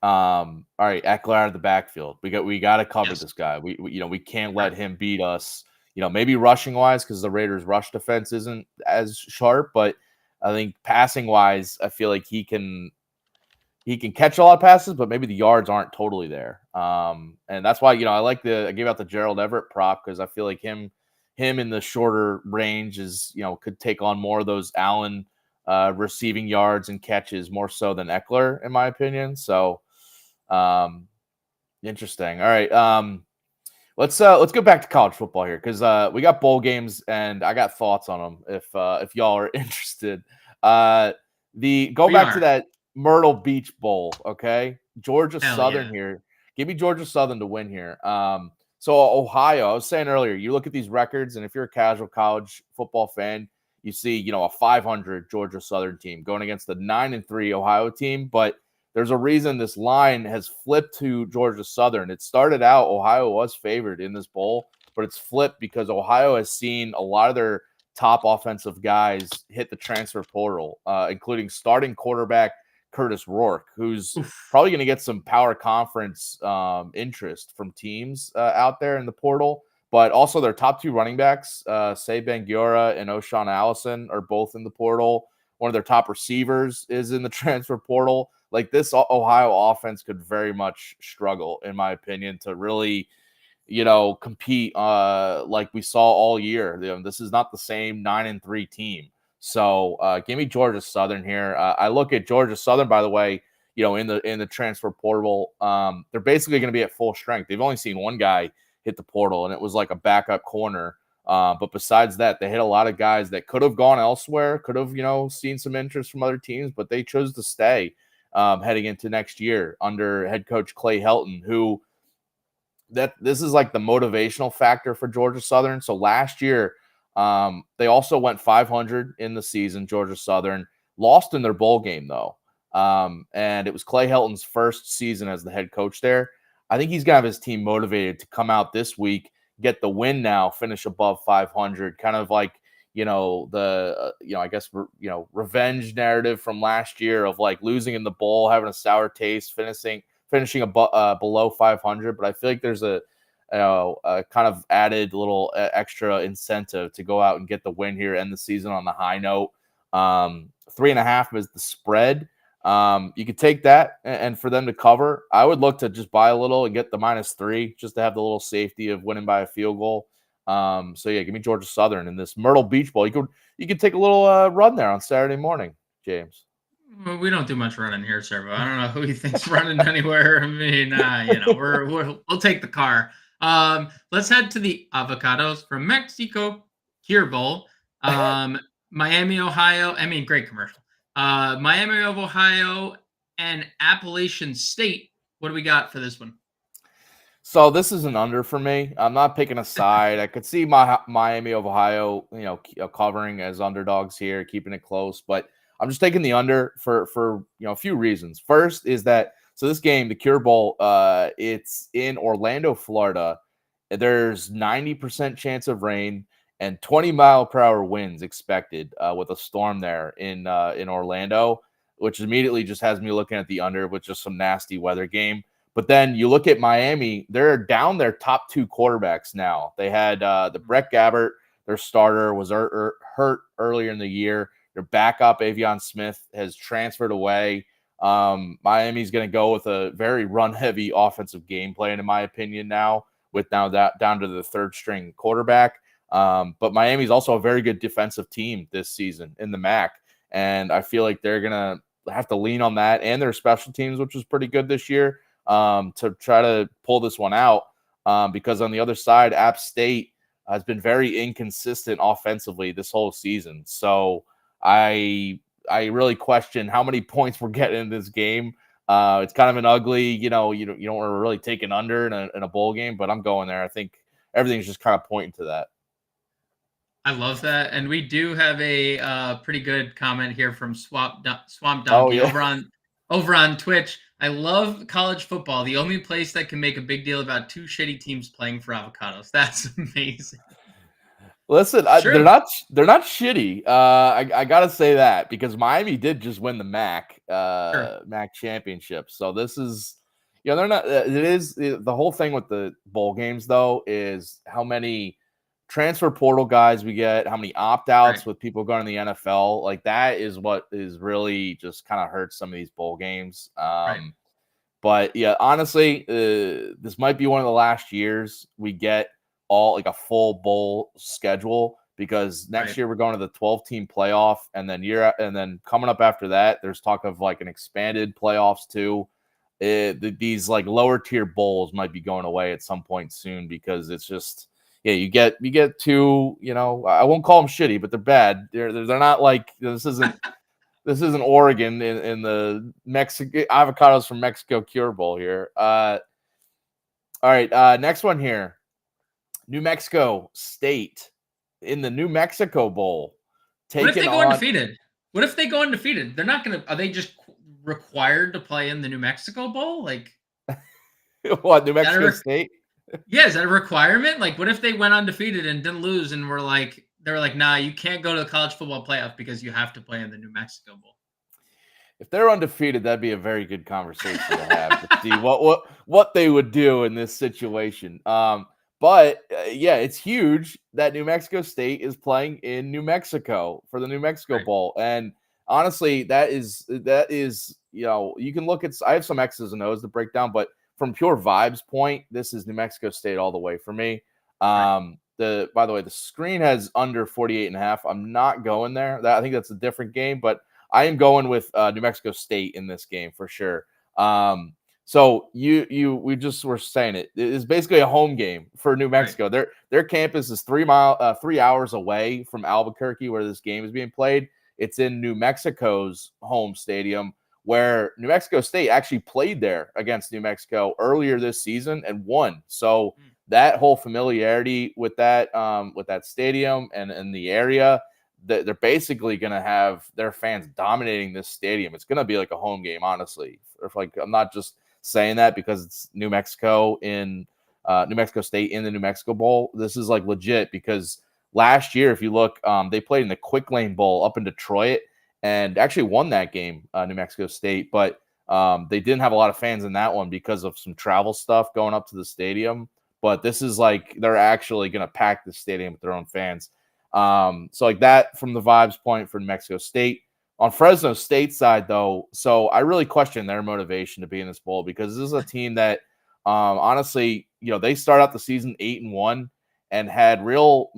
[SPEAKER 1] all right, Eckler out of the backfield. We got to cover this guy. We can't let him beat us. Maybe rushing wise because the Raiders' rush defense isn't as sharp, but I think passing wise, I feel like he can catch a lot of passes, but maybe the yards aren't totally there. And that's why I gave out the Gerald Everett prop because I feel like him in the shorter range is could take on more of those Allen receiving yards and catches more so than Eckler, in my opinion. So, interesting. All right, let's go back to college football here because we got bowl games and I got thoughts on them. If y'all are interested, back to that Myrtle Beach Bowl. Okay, Georgia Southern here. Give me Georgia Southern to win here. So Ohio. I was saying earlier, you look at these records, and if you're a casual college football fan, you see, a 500 Georgia Southern team going against the 9-3 Ohio team. But there's a reason this line has flipped to Georgia Southern. It started out, Ohio was favored in this bowl, but it's flipped because Ohio has seen a lot of their top offensive guys hit the transfer portal, including starting quarterback Curtis Rourke, who's probably going to get some power conference interest from teams out there in the portal. But also their top two running backs, Say Bangiora and O'Shawn Allison, are both in the portal. One of their top receivers is in the transfer portal. Like this Ohio offense could very much struggle, in my opinion, to really, compete like we saw all year. This is not the same 9-3 team. So give me Georgia Southern here. I look at Georgia Southern, by the way, in the transfer portal. They're basically going to be at full strength. They've only seen one guy hit the portal, and it was like a backup corner. But besides that, they hit a lot of guys that could have gone elsewhere, could have, seen some interest from other teams, but they chose to stay heading into next year under head coach Clay Helton, who this is like the motivational factor for Georgia Southern. So last year, they also went 500 in the season, Georgia Southern, lost in their bowl game, though. And it was Clay Helton's first season as the head coach there. I think he's going to have his team motivated to come out this week, get the win now, finish above 500, kind of like, revenge narrative from last year of like losing in the bowl, having a sour taste, finishing below 500. But I feel like there's a kind of added little extra incentive to go out and get the win here, end the season on the high note. 3.5 is the spread. You could take that and for them to cover, I would look to just buy a little and get the -3 just to have the little safety of winning by a field goal. So yeah, give me Georgia Southern in this Myrtle Beach Bowl. You could take a little run there on Saturday morning, James.
[SPEAKER 2] Well, we don't do much running here, Servo. I don't know who he thinks running anywhere. I mean, we'll take the car. Let's head to the Avocados from Mexico Cure Bowl. Miami, Ohio. I mean, great commercial. Miami of Ohio and Appalachian State. What do we got for this one?
[SPEAKER 1] So this is an under for me. I'm not picking a side. I could see Miami of Ohio, covering as underdogs here, keeping it close. But I'm just taking the under for a few reasons. First is that this game, the Cure Bowl, it's in Orlando, Florida. There's 90% chance of rain and 20-mile-per-hour winds expected with a storm there in Orlando, which immediately just has me looking at the under with just some nasty weather game. But then you look at Miami, they're down their top two quarterbacks now. They had the Brett Gabbert, their starter, was hurt earlier in the year. Their backup, Avion Smith, has transferred away. Miami's going to go with a very run-heavy offensive game plan, in my opinion, now, with now that down to the third-string quarterback. But Miami's also a very good defensive team this season in the MAC, and I feel like they're going to have to lean on that and their special teams, which was pretty good this year, to try to pull this one out, because on the other side, App State has been very inconsistent offensively this whole season. So I really question how many points we're getting in this game. It's kind of an ugly, you don't want to really take an under in a bowl game, but I'm going there. I think everything's just kind of pointing to that.
[SPEAKER 2] I love that, and we do have a pretty good comment here from Swamp
[SPEAKER 1] Oh,
[SPEAKER 2] Donkey
[SPEAKER 1] yeah.
[SPEAKER 2] over on Twitch. I love college football. The only place that can make a big deal about two shitty teams playing for Avocados. That's amazing.
[SPEAKER 1] Listen, they're
[SPEAKER 2] True.
[SPEAKER 1] not shitty. I gotta say that because Miami did just win the
[SPEAKER 2] Sure.
[SPEAKER 1] MAC championship. So this is, they're not. It is the whole thing with the bowl games though is how many transfer portal guys we get, how many opt outs
[SPEAKER 2] Right.
[SPEAKER 1] with people going to the NFL. Like that is what is really just kind of hurts some of these bowl games.
[SPEAKER 2] Right.
[SPEAKER 1] But yeah, honestly, this might be one of the last years we get all like a full bowl schedule because next
[SPEAKER 2] Right.
[SPEAKER 1] year we're going to the 12-team playoff, and then coming up after that, there's talk of like an expanded playoffs too. These like lower tier bowls might be going away at some point soon because it's just you get two. I won't call them shitty, but they're bad. They're not like this isn't. This isn't Oregon in the Avocados from Mexico Cure Bowl here. All right, next one here. New Mexico State in the New Mexico Bowl.
[SPEAKER 2] What if they
[SPEAKER 1] Taking
[SPEAKER 2] go
[SPEAKER 1] on
[SPEAKER 2] undefeated? What if they go undefeated? They're not going to. Are they just required to play in the New Mexico Bowl? Like,
[SPEAKER 1] what, New
[SPEAKER 2] is that
[SPEAKER 1] Mexico State?
[SPEAKER 2] yeah, is that a requirement? Like, what if they went undefeated and didn't lose, and they were like, nah, you can't go to the college football playoff because you have to play in the New Mexico Bowl.
[SPEAKER 1] If they're undefeated, that'd be a very good conversation to have to see what they would do in this situation. But yeah, it's huge that New Mexico State is playing in New Mexico for the New Mexico
[SPEAKER 2] Right.
[SPEAKER 1] Bowl, and honestly, that is you can look at. I have some X's and O's to break down, but from pure vibes point, this is New Mexico State all the way for me.
[SPEAKER 2] Right.
[SPEAKER 1] By the way, the screen has under 48.5. I'm not going there. I think that's a different game, but I am going with New Mexico State in this game for sure. So we just were saying it is basically a home game for New Mexico.
[SPEAKER 2] Right.
[SPEAKER 1] Their campus is 3 hours away from Albuquerque, where this game is being played. It's in New Mexico's home stadium, where New Mexico State actually played there against New Mexico earlier this season and won. So that whole familiarity with that stadium and the area, they're basically going to have their fans dominating this stadium. It's going to be like a home game, honestly. I'm not just saying that because it's New Mexico in New Mexico State in the New Mexico Bowl. This is like legit because last year, if you look, they played in the Quick Lane Bowl up in Detroit and actually won that game, New Mexico State. But they didn't have a lot of fans in that one because of some travel stuff going up to the stadium. But this is like they're actually going to pack the stadium with their own fans. So like that from the vibes point for New Mexico State. On Fresno State side, though, so I really question their motivation to be in this bowl because this is a team that honestly, they start out the season 8-1 and had real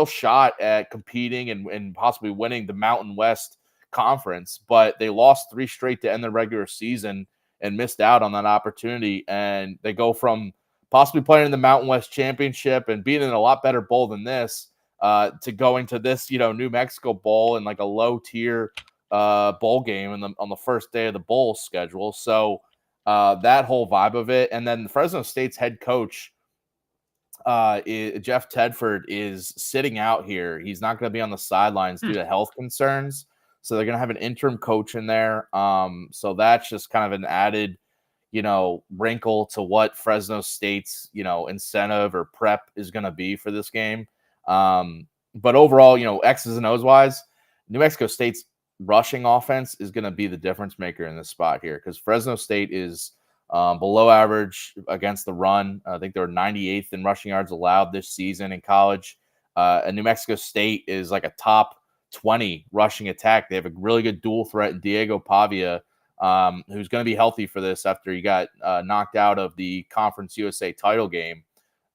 [SPEAKER 1] shot at competing and possibly winning the Mountain West Conference, but they lost 3 straight to end the regular season and missed out on that opportunity. And they go from possibly playing in the Mountain West Championship and being in a lot better bowl than this to going to this, New Mexico Bowl and like a low tier bowl game on the first day of the bowl schedule. So that whole vibe of it. And then Fresno State's head coach, Jeff Tedford, is sitting out here. He's not going to be on the sidelines due to health concerns. So they're going to have an interim coach in there. So that's just kind of an added, wrinkle to what Fresno State's, incentive or prep is going to be for this game. But overall, X's and O's wise, New Mexico State's rushing offense is going to be the difference maker in this spot here, because Fresno State is below average against the run. I think they were 98th in rushing yards allowed this season in college. And New Mexico State is like a top 20 rushing attack. They have a really good dual threat in Diego Pavia, who's going to be healthy for this after he got knocked out of the Conference USA title game.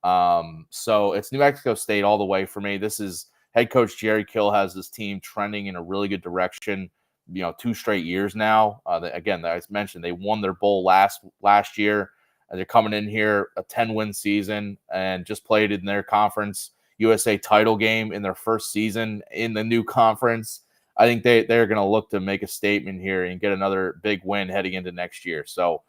[SPEAKER 1] So it's New Mexico State all the way for me. This is head coach Jerry Kill has this team trending in a really good direction. 2 straight years now. Again, as I mentioned, they won their bowl last year. They're coming in here a 10-win season and just played in their Conference USA title game in their first season in the new conference. I think they're going to look to make a statement here and get another big win heading into next year. So,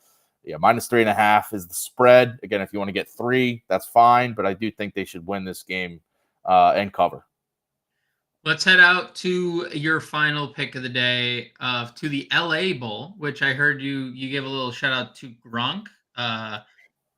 [SPEAKER 1] yeah, -3.5 is the spread. Again, if you want to get 3, that's fine, but I do think they should win this game and cover.
[SPEAKER 2] Let's head out to your final pick of the day, to the LA Bowl, which I heard you give a little shout out to Gronk.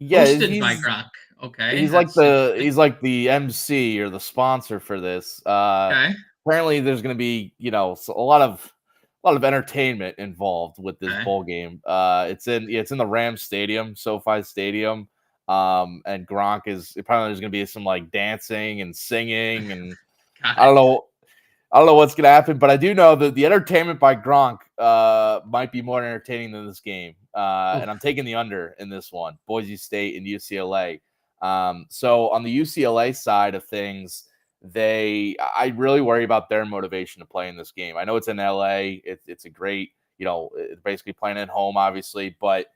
[SPEAKER 1] Yeah,
[SPEAKER 2] Hosted by Gronk. Okay,
[SPEAKER 1] he's like
[SPEAKER 2] that's interesting.
[SPEAKER 1] the MC or the sponsor for this.
[SPEAKER 2] Okay,
[SPEAKER 1] Apparently, there's going to be a lot of entertainment involved with this
[SPEAKER 2] okay,
[SPEAKER 1] bowl game. It's in the Rams Stadium, SoFi Stadium, and Gronk is apparently there's going to be some like dancing and singing, and
[SPEAKER 2] got
[SPEAKER 1] I
[SPEAKER 2] it.
[SPEAKER 1] don't know. I don't know what's going to happen, but I do know that the entertainment by Gronk might be more entertaining than this game. And I'm taking the under in this one, Boise State and UCLA. So on the UCLA side of things, I really worry about their motivation to play in this game. I know it's in LA. It's a great, it's basically playing at home, obviously, but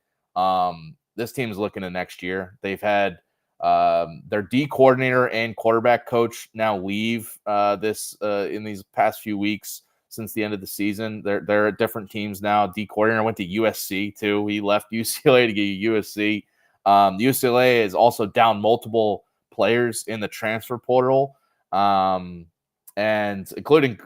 [SPEAKER 1] this team is looking to next year. They've had their D coordinator and quarterback coach now leave in these past few weeks since the end of the season. They're at different teams now. D coordinator went to USC too. He left UCLA to go to USC. UCLA is also down multiple players in the transfer portal, and including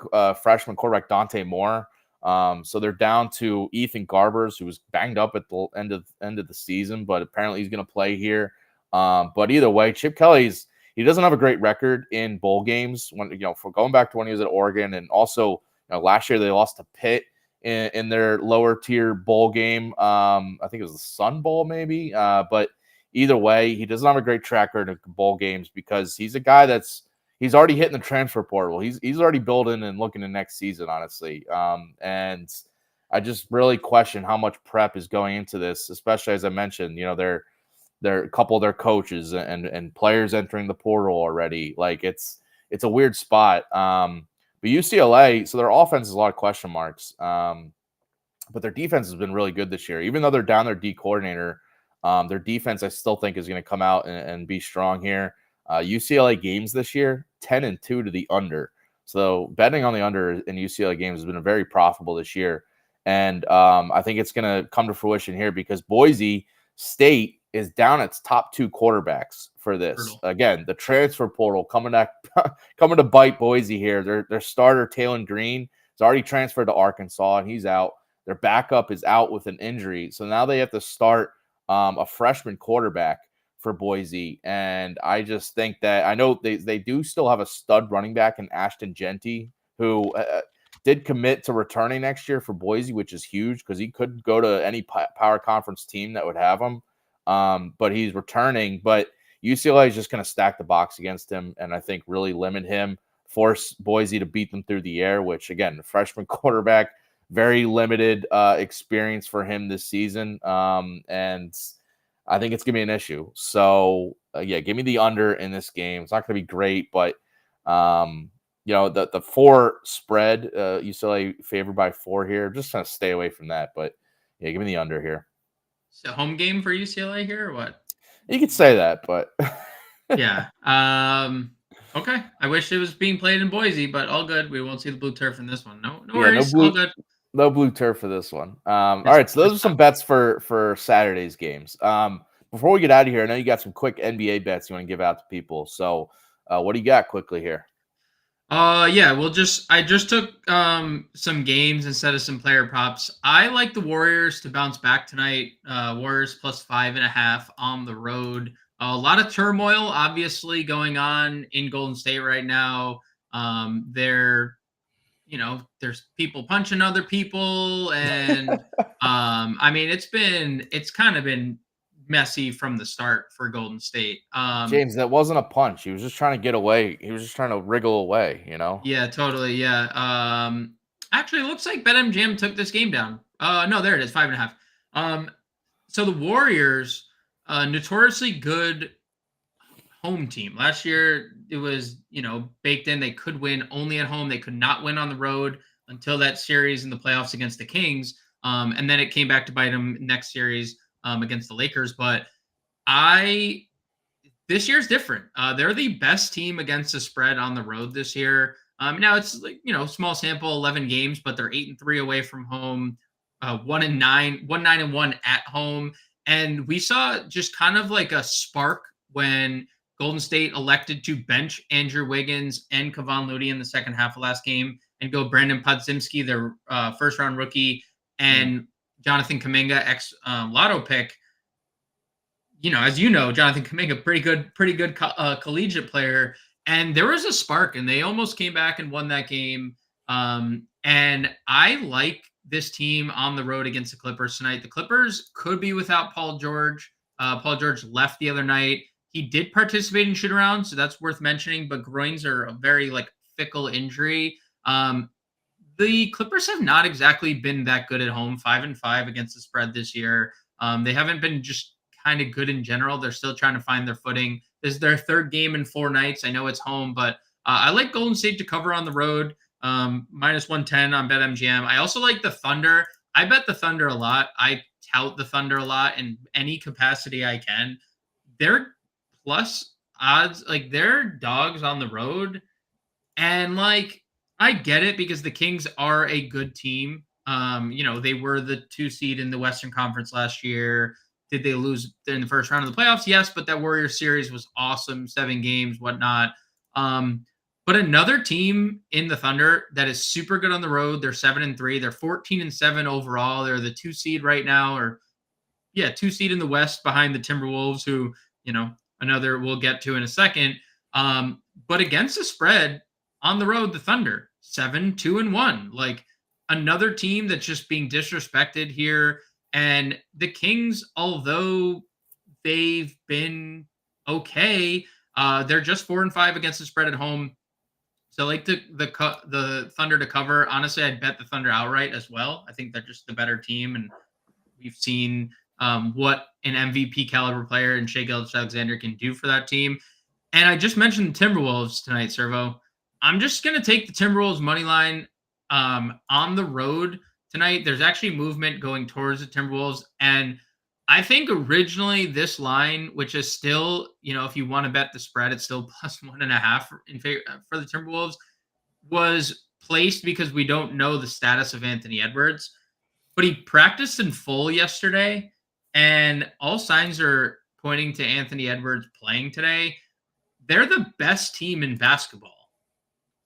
[SPEAKER 1] freshman quarterback Dante Moore. So they're down to Ethan Garbers, who was banged up at the end of the season, but apparently he's going to play here. But either way, Chip Kelly's he doesn't have a great record in bowl games. When for going back to when he was at Oregon, and also last year they lost to Pitt in their lower tier bowl game. I think it was the Sun Bowl, maybe. But either way, he doesn't have a great track record in bowl games because he's a guy he's already hitting the transfer portal. He's already building and looking to next season, honestly. And I just really question how much prep is going into this, especially as I mentioned, they're a couple of their coaches and players entering the portal already. Like it's a weird spot. But UCLA, so their offense is a lot of question marks. But their defense has been really good this year. Even though they're down their D coordinator, their defense I still think is going to come out and be strong here. UCLA games this year, 10-2 to the under. So betting on the under in UCLA games has been very profitable this year. And I think it's going to come to fruition here because Boise State is down its top 2 quarterbacks for this.
[SPEAKER 2] Brutal.
[SPEAKER 1] Again, the transfer portal coming to bite Boise here. Their starter, Talon Green, is already transferred to Arkansas, and he's out. Their backup is out with an injury. So now they have to start a freshman quarterback for Boise. And I just think that I know they do still have a stud running back in Ashton Genty, who did commit to returning next year for Boise, which is huge because he could go to any power conference team that would have him. But he's returning. But UCLA is just going to stack the box against him and I think really limit him, force Boise to beat them through the air, which, again, the freshman quarterback, very limited experience for him this season. And I think it's going to be an issue. So, yeah, give me the under in this game. It's not going to be great, but, the 4 spread, UCLA favored by 4 here. Just kind of stay away from that. But, yeah, give me the under here.
[SPEAKER 2] It's a home game for UCLA here or what?
[SPEAKER 1] You could say that, but
[SPEAKER 2] yeah. Okay. I wish it was being played in Boise, but all good. We won't see the blue turf in this one. No worries. All good.
[SPEAKER 1] No blue turf for this one. All
[SPEAKER 2] This
[SPEAKER 1] right, so those are some bets for Saturday's games. Before we get out of here, I know you got some quick NBA bets you want to give out to people. So, what do you got quickly here?
[SPEAKER 2] Yeah, I just took some games instead of some player props. I like the Warriors to bounce back tonight. Warriors plus 5.5 on the road. A lot of turmoil obviously going on in Golden State right now. They're there's people punching other people, and I mean it's kind of been messy from the start for Golden State.
[SPEAKER 1] James, that wasn't a punch. He was just trying to get away. He was just trying to wriggle away, you know?
[SPEAKER 2] Yeah, totally. Yeah. Actually, it looks like BetMGM took this game down. No, there it is, 5.5. So the Warriors, notoriously good home team. Last year, it was baked in. They could win only at home. They could not win on the road until that series in the playoffs against the Kings. And then it came back to bite them next series against the Lakers. But I this year's different. They're the best team against the spread on the road this year. Now it's like small sample, 11 games, but they're 8-3 away from home, 1-9, 1-9-1 at home, and we saw just kind of like a spark when Golden State elected to bench Andrew Wiggins and Kevon Looney in the second half of last game and go Brandon Podziemski, their first round rookie, and Jonathan Kuminga, ex Lotto pick. As Jonathan Kuminga, pretty good collegiate player, and there was a spark, and they almost came back and won that game. And I like this team on the road against the Clippers tonight. The Clippers could be without Paul George. Paul George left the other night. He did participate in shoot around, so that's worth mentioning. But groins are a very fickle injury. The Clippers have not exactly been that good at home. 5-5 against the spread this year. They haven't been just kind of good in general. They're still trying to find their footing. This is their third game in 4 nights. I know it's home, but I like Golden State to cover on the road. Minus 110 on BetMGM. I also like the Thunder. I bet the Thunder a lot. I tout the Thunder a lot in any capacity I can. They're plus odds, they're dogs on the road. And I get it because the Kings are a good team. They were the 2 seed in the Western Conference last year. Did they lose in the first round of the playoffs? Yes, but that Warriors series was awesome, 7 games, whatnot. But another team in the Thunder that is super good on the road. They're 7-3. They're 14-7 overall. They're the 2 seed right now, 2 seed in the West behind the Timberwolves, who another we'll get to in a second. But against the spread on the road, the Thunder 7-2-1. Another team that's just being disrespected here. And the Kings, although they've been okay, they're just 4-5 against the spread at home. So the Thunder to cover. Honestly, I'd bet the Thunder outright as well. I think they're just the better team, and we've seen what an MVP caliber player in Shai Gilgeous-Alexander can do for that team. And I just mentioned the Timberwolves tonight, Servo. I'm just going to take the Timberwolves money line on the road tonight. There's actually movement going towards the Timberwolves. And I think originally this line, which is still, if you want to bet the spread, it's still plus 1.5 in favor for the Timberwolves, was placed because we don't know the status of Anthony Edwards. But he practiced in full yesterday, and all signs are pointing to Anthony Edwards playing today. They're the best team in basketball,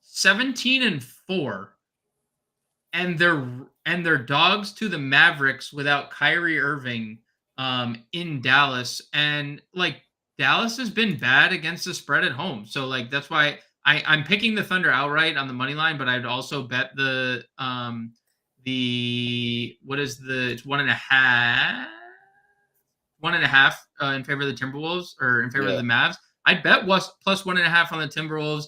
[SPEAKER 2] 17-4, and they're dogs to the Mavericks without Kyrie Irving in Dallas. And Dallas has been bad against the spread at home, so that's why I'm picking the Thunder outright on the money line. But I'd also bet it's 1.5 in favor of the Timberwolves, or in favor of the Mavs. I'd bet plus 1.5 on the Timberwolves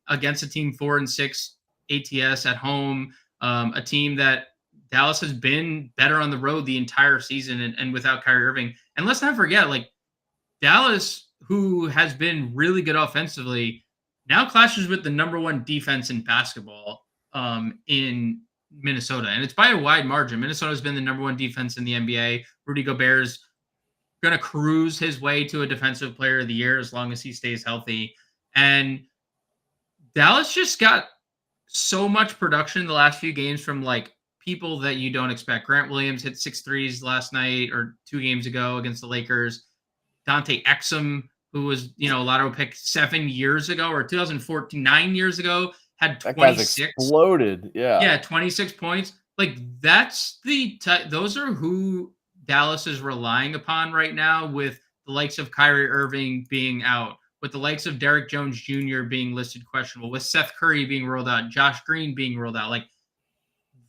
[SPEAKER 2] against a team 4-6 ATS at home, a team that Dallas has been better on the road the entire season, and without Kyrie Irving. And let's not forget, Dallas, who has been really good offensively, now clashes with the number 1 defense in basketball in Minnesota, and it's by a wide margin. Minnesota's been the number 1 defense in the NBA. Rudy Gobert's going to cruise his way to a defensive player of the year as long as he stays healthy. And Dallas just got so much production in the last few games from people that you don't expect. Grant Williams hit 6 threes last night or 2 games ago against the Lakers. Dante Exum, who was, a lottery pick 7 years ago or 2014, 9 years ago, had
[SPEAKER 1] That guy's
[SPEAKER 2] 26.
[SPEAKER 1] exploded.
[SPEAKER 2] Yeah, 26 points. Like that's those are who Dallas is relying upon right now, with the likes of Kyrie Irving being out, with the likes of Derrick Jones Jr. being listed questionable, with Seth Curry being ruled out, Josh Green being ruled out. Like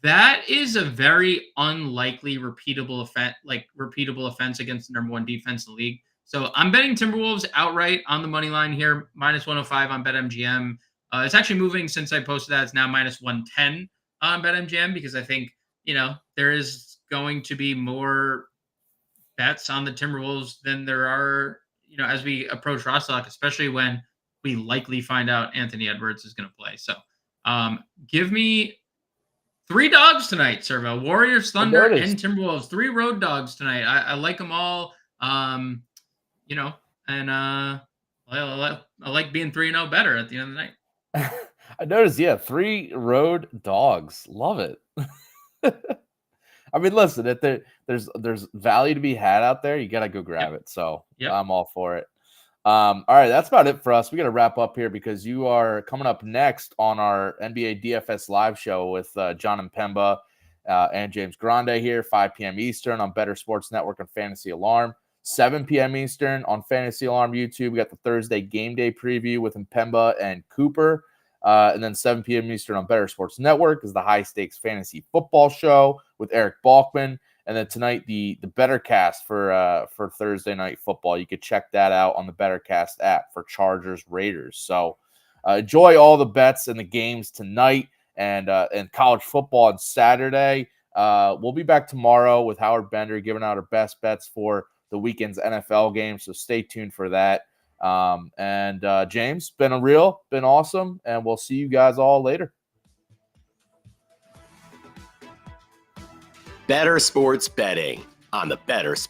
[SPEAKER 2] that is a very unlikely repeatable offense against the number 1 defense in the league. So I'm betting Timberwolves outright on the money line here, -105 on BetMGM. It's actually moving since I posted that. It's now -110 on BetMGM because I think, there is going to be more bets on the Timberwolves than there are, as we approach Ross Lock, especially when we likely find out Anthony Edwards is going to play. So give me 3 dogs tonight, Servo. Warriors, Thunder, and Timberwolves. 3 road dogs tonight. I like them all. And I like being 3-0 better at the end of the night.
[SPEAKER 1] I noticed, 3 road dogs. Love it. I mean, listen, if there's value to be had out there, you got to go grab it. So I'm all for it. All right, that's about it for us. We got to wrap up here because you are coming up next on our NBA DFS live show with John and Pemba and James Grande here, 5 p.m. Eastern on Bettor Sports Network and Fantasy Alarm, 7 p.m. Eastern on Fantasy Alarm YouTube. We got the Thursday game day preview with Pemba and Cooper. And then 7 p.m. Eastern on Bettor Sports Network is the high stakes fantasy football show with Eric Balkman. And then tonight, the Bettorcast for Thursday night football. You could check that out on the Bettorcast app for Chargers Raiders. So enjoy all the bets and the games tonight and college football on Saturday. We'll be back tomorrow with Howard Bender giving out our best bets for the weekend's NFL game. So stay tuned for that. James, been awesome, and we'll see you guys all later.
[SPEAKER 3] Bettor Sports Betting on the Bettor Sports